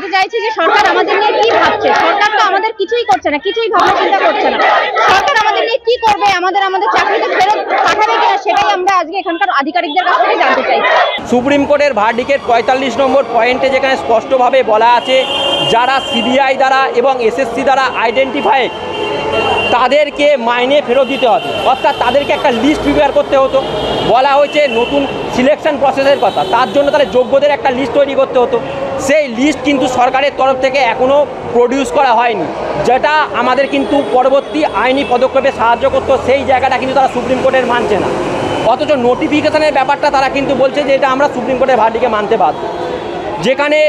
জানতে চাইছি যে সরকার আমাদের নিয়ে কি ভাবছে। সরকার তো আমাদের কিছুই করছে না, কিছুই ভাবনা চিন্তা করছে না। সরকার আমাদের নিয়ে কি করবে, আমাদের চাকরিতে ফেরত পাঠাবে কিনা, সেটাই আমরা আজকে এখানকার আধিকারিকদের কাছ থেকে জানতে চাইছি। সুপ্রিম কোর্টের ভার্ডিকের ৪৫ নম্বর পয়েন্টে যেখানে স্পষ্টভাবে বলা আছে, যারা সিবিআই দ্বারা এবং এসএসসি দ্বারা আইডেন্টিফাইড তাদেরকে মাইনে ফেরত দিতে হবে, অর্থাৎ তাদেরকে একটা লিস্ট প্রিপেয়ার করতে হতো। বলা হয়েছে নতুন সিলেকশন প্রসেসের কথা, তার জন্য তাহলে যোগ্যদের একটা লিস্ট তৈরি করতে হতো। সেই লিস্ট কিন্তু সরকারের তরফ থেকে এখনও প্রডিউস করা হয়নি, যেটা আমাদের কিন্তু পরবর্তী আইনি পদক্ষেপে সাহায্য করতো। সেই জায়গাটা কিন্তু তারা সুপ্রিম কোর্টের মানছে না, অথচ নোটিফিকেশনের ব্যাপারটা তারা কিন্তু বলছে যে এটা আমরা সুপ্রিম কোর্টের ভার্ডিকে মানতে বাধ্য। যেখানে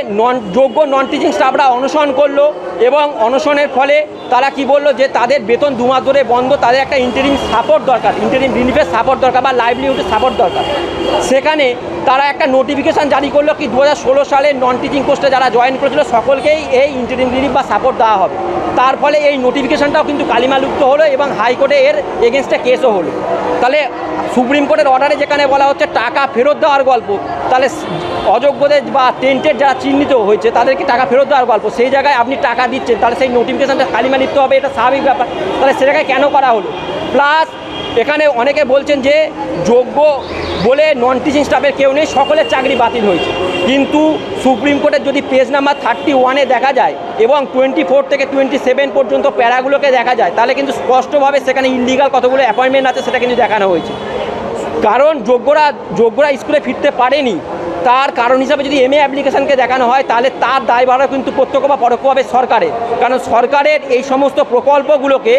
যোগ্য নন টিচিং স্টাফরা অনশন করলো এবং অনশনের ফলে তারা কি বললো যে তাদের বেতন 2 মাস ধরে বন্ধ, তাদের একটা ইন্টারিম সাপোর্ট দরকার, ইন্টারিম রিলিফের সাপোর্ট দরকার বা লাইভলিহুডের সাপোর্ট দরকার। সেখানে তারা একটা নোটিফিকেশান জারি করলো কি 2016 সালে নন টিচিং পোস্টে যারা জয়েন করেছিল সকলকেই এই ইন্টারিম রিলিফ বা সাপোর্ট দেওয়া হবে। তার ফলে এই নোটিফিকেশানটাও কিন্তু কালিমালুপ্ত হলো এবং হাইকোর্টে এর এগেনস্টে কেসও হলো। তাহলে সুপ্রিম কোর্টের অর্ডারে যেখানে বলা হচ্ছে টাকা ফেরত দেওয়ার গল্প, তাহলে অযোগ্যদের বা টেন্টেড যারা চিহ্নিত হয়েছে তাদেরকে টাকা ফেরত দেওয়ার গল্প, সেই জায়গায় আপনি টাকা দিচ্ছেন, তাহলে সেই নোটিফিকেশানটা কালিমালিপ্ত হবে, এটা স্বাভাবিক ব্যাপার। তাহলে সে জায়গায় কেন করা হলো? প্লাস এখানে অনেকে বলছেন যে যোগ্য বলে নন টিচিং স্টাফের কেউ নেই, সকলের চাকরি বাতিল হয়েছে। কিন্তু সুপ্রিম কোর্টের যদি পেজ নাম্বার 31-এ দেখা যায় এবং 24 থেকে 27 পর্যন্ত প্যারাগুলোকে দেখা যায়, তাহলে কিন্তু স্পষ্টভাবে সেখানে ইলিগাল কতগুলো অ্যাপয়েন্টমেন্ট আছে সেটা কিন্তু দেখানো হয়েছে। কারণ যোগ্যরা স্কুলে ফিরতে পারেনি, তার কারণ হিসাবে যদি MA অ্যাপ্লিকেশানকে দেখানো হয়, তাহলে তার দায়ভারও কিন্তু প্রত্যক্ষ বা পরোক্ষভাবে সরকারের। কারণ সরকারের এই সমস্ত প্রকল্পগুলোকে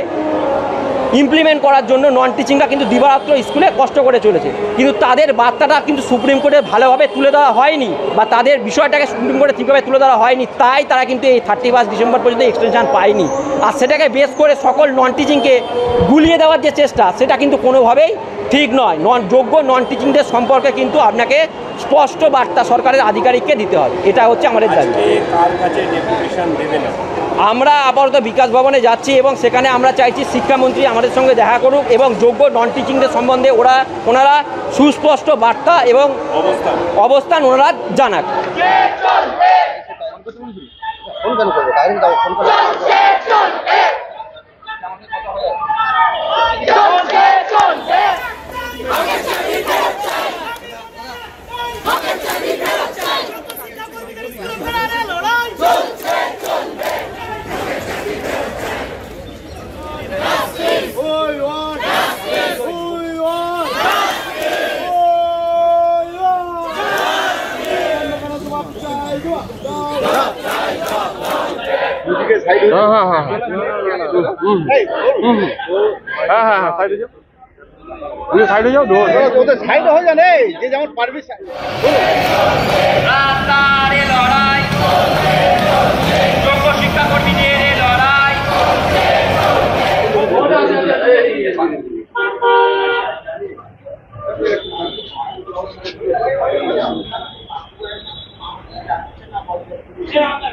ইমপ্লিমেন্ট করার জন্য নন টিচিংরা কিন্তু দিবারাত্র স্কুলে কষ্ট করে চলেছে, কিন্তু তাদের বার্তাটা কিন্তু সুপ্রিম কোর্টে ভালোভাবে তুলে দেওয়া হয়নি বা তাদের বিষয়টাকে সুপ্রিম কোর্টে ঠিকভাবে তুলে ধরা হয়নি। তাই তারা কিন্তু এই 31 ডিসেম্বর পর্যন্ত এক্সটেনশন পায়নি। আর সেটাকে বেস করে সকল নন টিচিংকে গুলিয়ে দেওয়ার যে চেষ্টা, সেটা কিন্তু কোনোভাবেই ঠিক নয়। যোগ্য নন টিচিংদের সম্পর্কে কিন্তু আপনাকে স্পষ্ট বার্তা সরকারের আধিকারিককে দিতে হবে, এটা হচ্ছে আমাদের দাবি। আমরা আপাতত বিকাশ ভবনে যাচ্ছি এবং সেখানে আমরা চাইছি শিক্ষামন্ত্রী আমাদের সঙ্গে দেখা করুক এবং যোগ্য নন টিচিংদের সম্বন্ধে ওনারা সুস্পষ্ট বার্তা এবং অবস্থান ওনারা জানাক। সাইডে যাও, ওদের সাইড হয়ে যান, যে যেমন পারবি। যোগ্য শিক্ষাকর্মীদের লড়াই, Yeah.